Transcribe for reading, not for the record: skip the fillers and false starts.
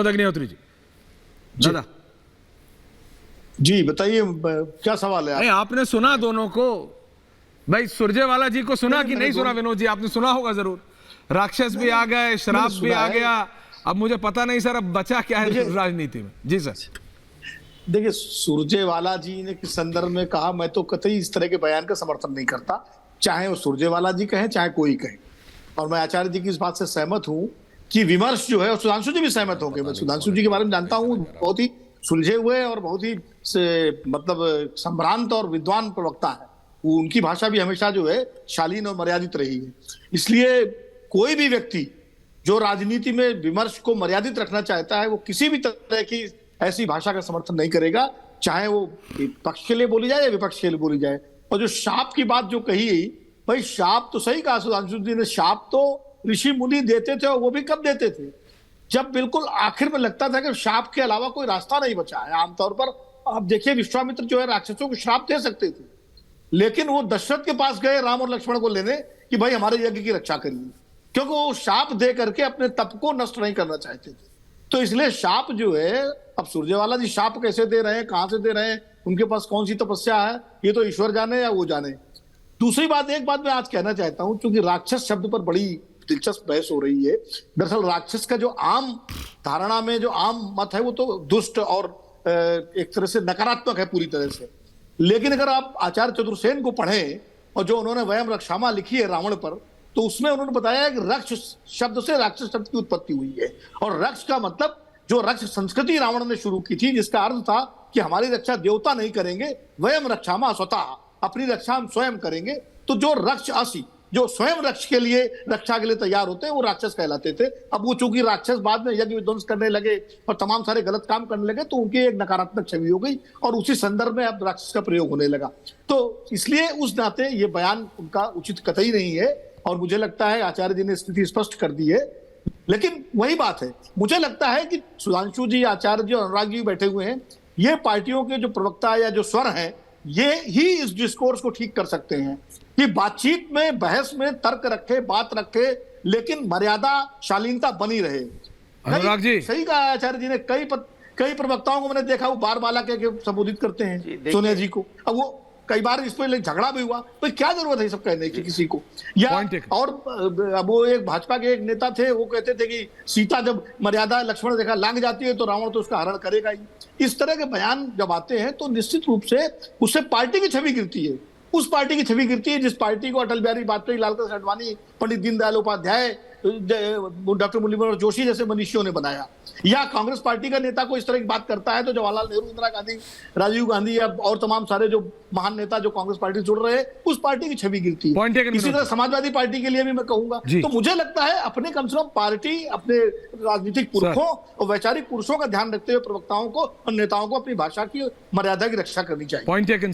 विनोद अग्निहोत्री जी। दादा जी बताइए, क्या सवाल है? नहीं, आपने सुना दोनों को? भाई सुरजेवाला जी को सुना कि नहीं सुना? विनोद जी आपने सुना होगा जरूर। राक्षस भी आ गए, शराब भी आ गया, अब मुझे पता नहीं सर अब बचा क्या है राजनीति में। जी सर। देखिए, सुरजेवाला जी ने किस संदर्भ में कहा, मैं तो कतई इस तरह के बयान का समर्थन नहीं करता, चाहे वो सुरजेवाला जी कहें चाहे कोई कहे। और मैं आचार्य जी की इस बात से सहमत हूं कि विमर्श जो है, और सुधांशु जी भी सहमत होंगे, मैं सुधांशु जी के बारे में जानता हूं, बहुत ही सुलझे हुए और बहुत ही मतलब संभ्रांत और विद्वान प्रवक्ता है। वो उनकी भाषा भी हमेशा जो है शालीन और मर्यादित रही है। इसलिए कोई भी व्यक्ति जो राजनीति में विमर्श को मर्यादित रखना चाहता है, वो किसी भी तरह की ऐसी भाषा का समर्थन नहीं करेगा, चाहे वो पक्ष के लिए बोली जाए या विपक्ष के लिए बोली जाए। और जो शाप की बात जो कही, भाई शाप तो सही कहा सुधांशु जी ने, शाप तो ऋषि मुनि देते थे, और वो भी कब देते थे? जब बिल्कुल आखिर में लगता था कि शाप के अलावा कोई रास्ता नहीं बचा है। आमतौर पर आप देखिए, विश्वामित्र जो है राक्षसों को श्राप दे सकते थे, लेकिन वो दशरथ के पास गए राम और लक्ष्मण को लेने कि भाई हमारे यज्ञ की रक्षा करिए, क्योंकि वो शाप दे करके अपने तप को नष्ट नहीं करना चाहते थे। तो इसलिए शाप जो है, अब सुरजेवाला जी शाप कैसे दे रहे हैं, कहां से दे रहे हैं, उनके पास कौन सी तपस्या है, ये तो ईश्वर जाने या वो जाने। दूसरी बात, एक बात मैं आज कहना चाहता हूं, क्योंकि राक्षस शब्द पर बड़ी दिलचस्प बहस हो रही है। दरअसल राक्षस का जो आम धारणा में जो आम मत है, वो तो दुष्ट और एक तरह से नकारात्मक है पूरी तरह से। लेकिन अगर आप आचार्य चतुर्सेन को पढ़ें, और जो उन्होंने वयम रक्षामा लिखी है रावण पर, तो उसमें उन्होंने बताया कि रक्ष शब्द से राक्षस शब्द की उत्पत्ति हुई है। और रक्ष का मतलब जो रक्ष संस्कृति रावण ने शुरू की थी, जिसका अर्थ था कि हमारी रक्षा देवता नहीं करेंगे, वयम रक्षामा स्वतः, अपनी रक्षा हम स्वयं करेंगे। तो जो रक्ष असी, जो स्वयं रक्ष के लिए, रक्षा के लिए तैयार होते हैं, वो राक्षस कहलाते थे। अब वो चूंकि राक्षस बाद में यज्ञ विध्वंस करने लगे और तमाम सारे गलत काम करने लगे, तो उनकी एक नकारात्मक छवि हो गई, और उसी संदर्भ में अब राक्षस का प्रयोग होने लगा। तो इसलिए उस नाते ये बयान उनका उचित कतई नहीं है, और मुझे लगता है आचार्य जी ने स्थिति स्पष्ट कर दी है। लेकिन वही बात है, मुझे लगता है कि सुधांशु जी, आचार्य जी और अनुराग जी बैठे हुए हैं, ये पार्टियों के जो प्रवक्ता या जो स्वर हैं, ये ही इस डिस्कोर्स को ठीक कर सकते हैं कि बातचीत में, बहस में तर्क रखे, बात रखे, लेकिन मर्यादा, शालीनता बनी रहे। अनुराग जी सही कहा आचार्य जी ने, कई प्रवक्ताओं को मैंने देखा वो बार बाला के संबोधित करते हैं सोनिया जी को। अब वो कई बार इस पर झगड़ा भी हुआ, तो क्या जरूरत है सब कहने की किसी को? या और अब वो एक भाजपा के एक नेता थे, वो कहते थे कि सीता जब मर्यादा लक्ष्मण रेखा लांघ जाती है तो रावण तो उसका हरण करेगा ही। इस तरह के बयान जब आते हैं तो निश्चित रूप से उससे पार्टी की छवि गिरती है, उस पार्टी की छवि गिरती है जिस पार्टी को अटल बिहारी वाजपेयी, लाल कृष्ण आडवाणी, पंडित दीनदयाल उपाध्याय, डॉक्टर मुरलीधर जोशी जैसे मनीषियों ने बनाया। या कांग्रेस पार्टी का नेता को इस तरह की बात करता है तो जवाहरलाल नेहरू, इंदिरा गांधी, राजीव गांधी या और तमाम सारे जो महान नेता जो कांग्रेस पार्टी से जुड़ रहे हैं, उस पार्टी की छवि गिरती है। इसी तरह समाजवादी पार्टी के लिए भी मैं कहूंगा। तो मुझे लगता है अपने कम से कम पार्टी, अपने राजनीतिक पुरखों और वैचारिक पुरुषों का ध्यान रखते हुए प्रवक्ताओं को और नेताओं को अपनी भाषा की मर्यादा की रक्षा करनी चाहिए। Point taken sir.